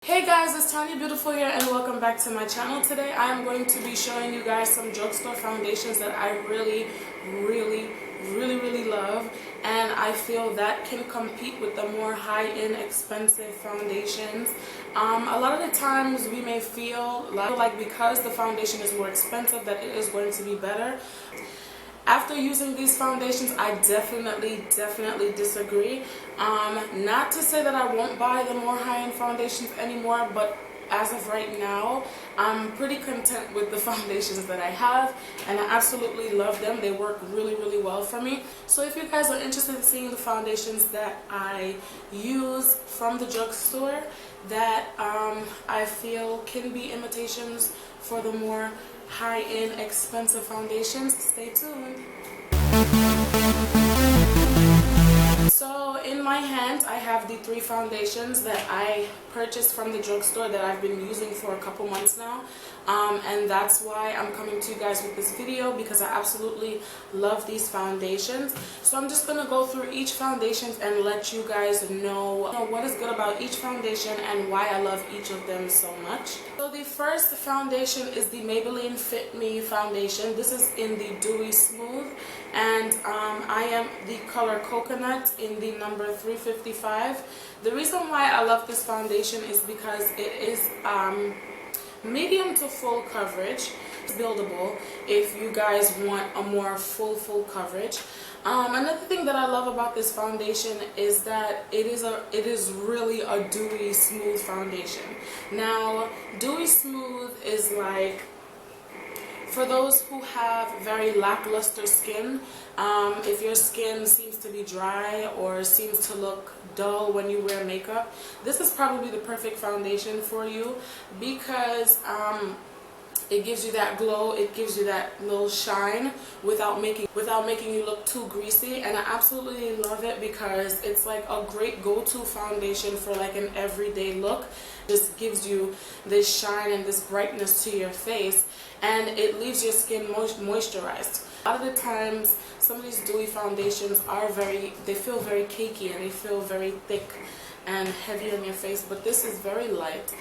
Hey guys, it's Tanya Beautiful here and welcome back to my channel. Today I am going to be showing you guys some drugstore foundations that I really love, and I feel that can compete with the more high-end expensive foundations. A lot of the times we may feel like because the foundation is more expensive that it is going to be better. After using these foundations, I definitely disagree. Not to say that I won't buy the more high-end foundations anymore, but as of right now, I'm pretty content with the foundations that I have, and I absolutely love them. They work really well for me. So if you guys are interested in seeing the foundations that I use from the drugstore that I feel can be imitations for the more high-end expensive foundations, stay tuned. So in my hand I have the three foundations that I purchased from the drugstore that I've been using for a couple months now, and that's why I'm coming to you guys with this video, because I absolutely love these foundations. So I'm just gonna go through each foundation and let you guys know what is good about each foundation and why I love each of them so much. So the first foundation is the Maybelline Fit Me foundation. This is in the Dewy Smooth, and I am the color Coconut in the number 355. The reason why I love this foundation is because it is medium to full coverage. It's buildable if you guys want a more full coverage. Another thing that I love about this foundation is that it is really a dewy smooth foundation. Now, dewy smooth is like for those who have very lackluster skin. If your skin seems to be dry or seems to look dull when you wear makeup, this is probably the perfect foundation for you, because it gives you that glow, it gives you that little shine without making you look too greasy. And I absolutely love it because it's like a great go-to foundation for like an everyday look. Just gives you this shine and this brightness to your face, and it leaves your skin moisturized. A lot of the times some of these dewy foundations they feel very cakey and they feel very thick and heavy on your face, but this is very light.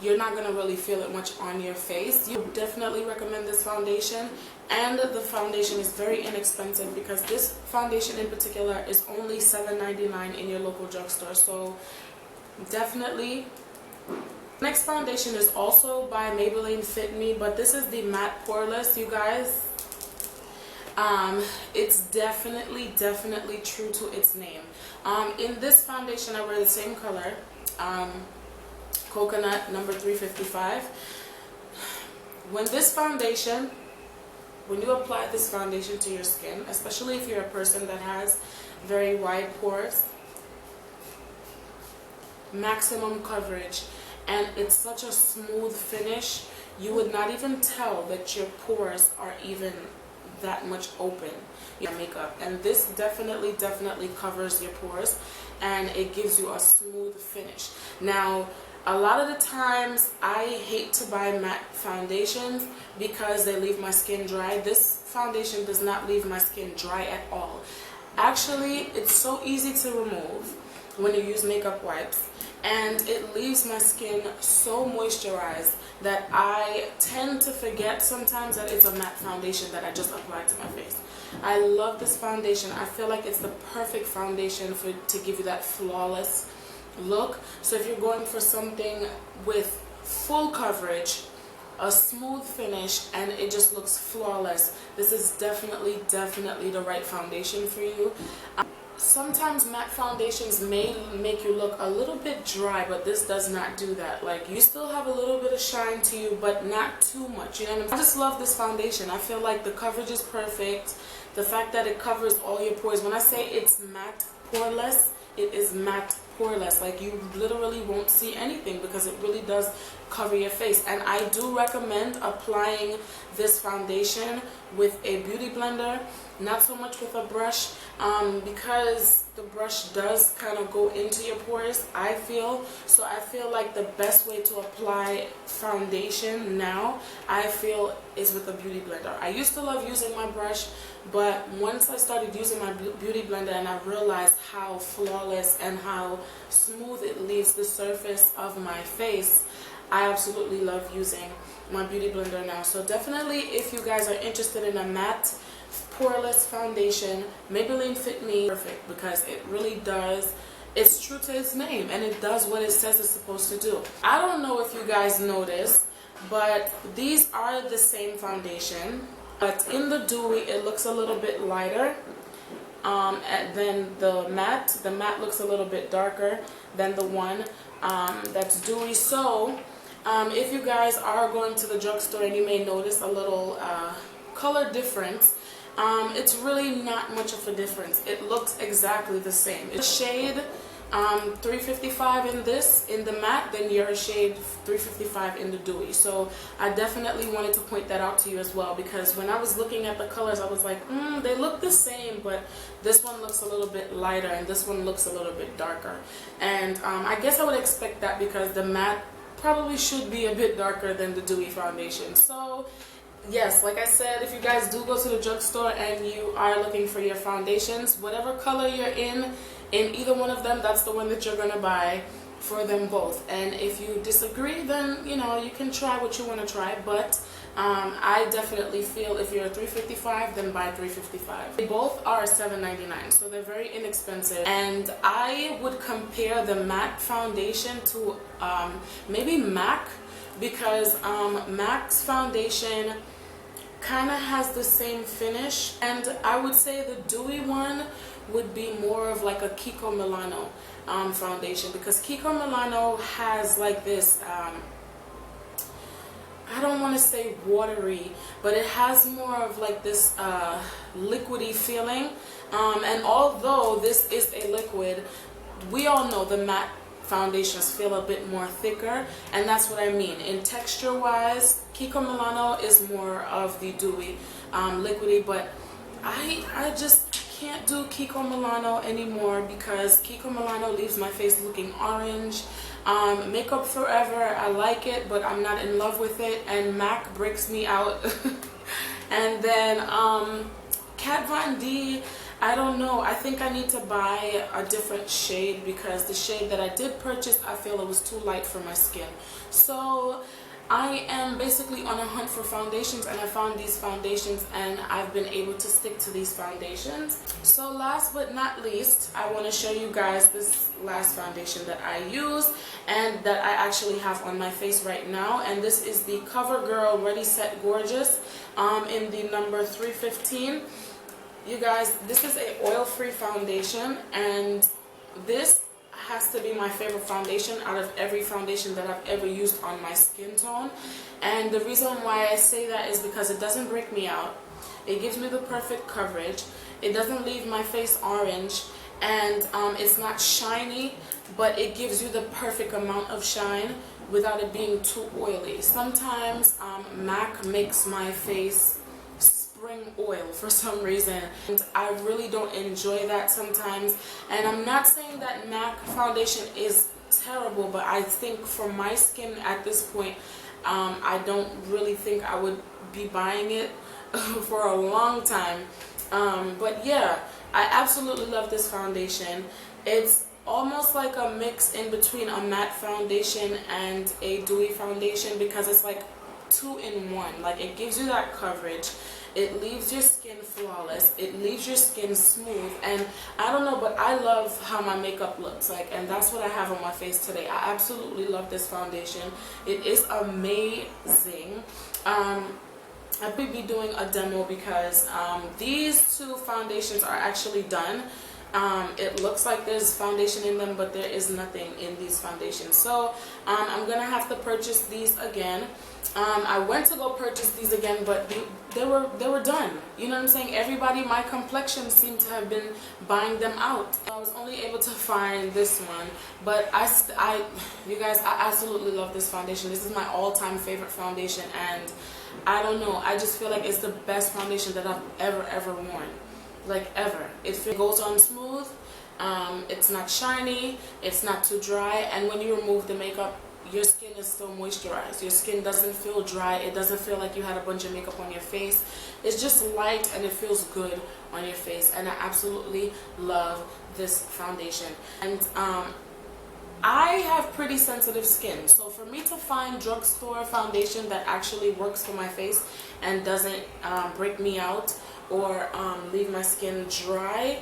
You're not going to really feel it much on your face. You definitely recommend this foundation, and the foundation is very inexpensive because this foundation in particular is only $7.99 in your local drugstore. So definitely. Next foundation is also by Maybelline Fit Me, but this is the matte poreless, you guys. It's definitely true to its name. In this foundation I wear the same color, Coconut number 355. When you apply this foundation to your skin, especially if you're a person that has very wide pores, maximum coverage, and it's such a smooth finish, you would not even tell that your pores are even that much open. Your makeup, and this definitely covers your pores, and it gives you a smooth finish. Now, a lot of the times I hate to buy matte foundations because they leave my skin dry. This foundation does not leave my skin dry at all. Actually, it's so easy to remove when you use makeup wipes, and it leaves my skin so moisturized that I tend to forget sometimes that it's a matte foundation that I just applied to my face. I love this foundation. I feel like it's the perfect foundation to give you that flawless look. So if you're going for something with full coverage, a smooth finish, and it just looks flawless, this is definitely the right foundation for you. Sometimes matte foundations may make you look a little bit dry, but this does not do that. Like, you still have a little bit of shine to you, but not too much. You know what I mean? I just love this foundation. I feel like the coverage is perfect. The fact that it covers all your pores. When I say it's matte poreless, it is matte poreless. Like, you literally won't see anything because it really does cover your face. And I do recommend applying this foundation with a beauty blender, not so much with a brush, because the brush does kind of go into your pores, I feel. So I feel like the best way to apply foundation now, I feel, is with a beauty blender. I used to love using my brush, but once I started using my beauty blender and I realized how flawless and how smooth it leaves the surface of my face, I absolutely love using my beauty blender now. So definitely, if you guys are interested in a matte poreless foundation, Maybelline Fit Me perfect, because it really does, it's true to its name and it does what it says it's supposed to do. I don't know if you guys noticed, but these are the same foundation, but in the dewy it looks a little bit lighter than the matte. The matte looks a little bit darker than the one that's dewy. So if you guys are going to the drugstore and you may notice a little color difference, it's really not much of a difference. It looks exactly the same. It's shade 355 in the matte, then your shade 355 in the dewy. So I definitely wanted to point that out to you as well, because when I was looking at the colors, I was like, they look the same, but this one looks a little bit lighter and this one looks a little bit darker. And I guess I would expect that because the matte probably should be a bit darker than the dewy foundation. So yes, like I said, if you guys do go to the drugstore and you are looking for your foundations, whatever color you're in either one of them, that's the one that you're gonna buy for them both. And if you disagree, then you know, you can try what you want to try, but I definitely feel if you're a 355, then buy 355. They both are $7.99, so they're very inexpensive. And I would compare the matte foundation to maybe MAC, because MAC's foundation kind of has the same finish, and I would say the dewy one would be more of like a Kiko Milano foundation, because Kiko Milano has like this I don't want to say watery, but it has more of like this liquidy feeling, and although this is a liquid, we all know the matte foundations feel a bit more thicker, and that's what I mean. In texture wise, Kiko Milano is more of the dewy liquidy, but I just can't do Kiko Milano anymore, because Kiko Milano leaves my face looking orange. Makeup Forever, I like it, but I'm not in love with it, and MAC breaks me out. And then Kat Von D, I don't know, I think I need to buy a different shade, because the shade that I did purchase, I feel it was too light for my skin. So I am basically on a hunt for foundations, and I found these foundations and I've been able to stick to these foundations. So last but not least, I want to show you guys this last foundation that I use and that I actually have on my face right now, and this is the Covergirl Ready Set Gorgeous in the number 315. You guys, this is a oil-free foundation, and this has to be my favorite foundation out of every foundation that I've ever used on my skin tone. And the reason why I say that is because it doesn't break me out, it gives me the perfect coverage, it doesn't leave my face orange, and it's not shiny, but it gives you the perfect amount of shine without it being too oily. Sometimes MAC makes my face spring oil for some reason, and I really don't enjoy that sometimes. And I'm not saying that MAC foundation is terrible, but I think for my skin at this point, I don't really think I would be buying it for a long time. But yeah, I absolutely love this foundation. It's almost like a mix in between a matte foundation and a dewy foundation, because it's like 2-in-1. Like, it gives you that coverage, it leaves your skin flawless, it leaves your skin smooth, and I don't know, but I love how my makeup looks like, and that's what I have on my face today. I absolutely love this foundation. It is amazing. I could be doing a demo, because these two foundations are actually done. It looks like there's foundation in them, but there is nothing in these foundations. So I'm gonna have to purchase these again. I went to go purchase these again, but they were done. You know what I'm saying? Everybody my complexion seemed to have been buying them out. I was only able to find this one, but you guys, I absolutely love this foundation. This is my all-time favorite foundation, and I don't know, I just feel like it's the best foundation that I've ever worn. Like, ever. It goes on smooth, it's not shiny, it's not too dry, and when you remove the makeup, your skin is still moisturized. Your skin doesn't feel dry, it doesn't feel like you had a bunch of makeup on your face. It's just light and it feels good on your face, and I absolutely love this foundation. And pretty sensitive skin, so for me to find drugstore foundation that actually works for my face and doesn't break me out or leave my skin dry,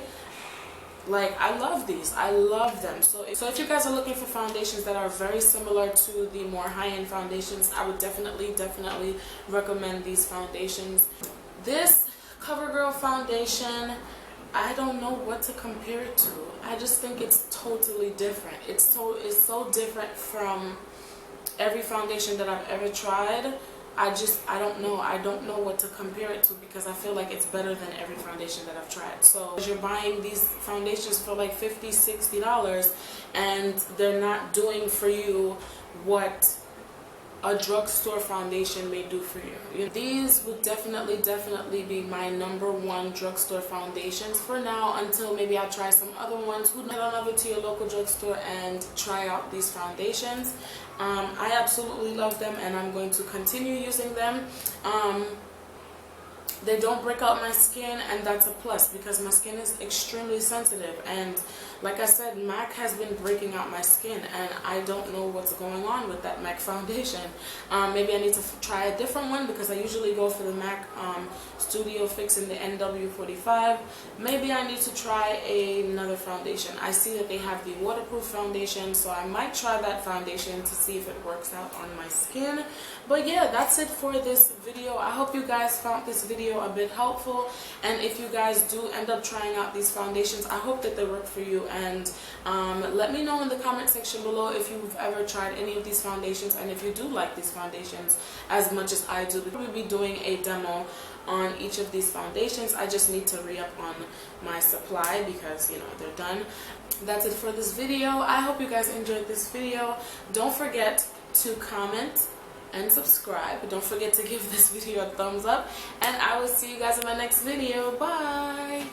like, I love these. I love them. So if you guys are looking for foundations that are very similar to the more high-end foundations, I would definitely recommend these foundations. This Covergirl foundation, I don't know what to compare it to. I just think it's totally different. It's so different from every foundation that I've ever tried. I don't know what to compare it to, because I feel like it's better than every foundation that I've tried. So you're buying these foundations for like $50-$60 and they're not doing for you what a drugstore foundation may do for you. These would definitely be my #1 drugstore foundations for now, until maybe I'll try some other ones. Head on over to your local drugstore and try out these foundations. I absolutely love them and I'm going to continue using them. They don't break out my skin, and that's a plus because my skin is extremely sensitive, and like I said, MAC has been breaking out my skin and I don't know what's going on with that MAC foundation. Maybe I need to try a different one, because I usually go for the MAC Studio Fix in the NW45. Maybe I need to try another foundation. I see that they have the waterproof foundation, so I might try that foundation to see if it works out on my skin. But yeah, that's it for this video. I hope you guys found this video a bit helpful, and if you guys do end up trying out these foundations, I hope that they work for you, and let me know in the comment section below if you've ever tried any of these foundations, and if you do like these foundations as much as I do. We'll be doing a demo on each of these foundations. I just need to re-up on my supply because, you know, they're done. That's it for this video. I hope you guys enjoyed this video. Don't forget to comment and subscribe. Don't forget to give this video a thumbs up, and I will see you guys in my next video. Bye.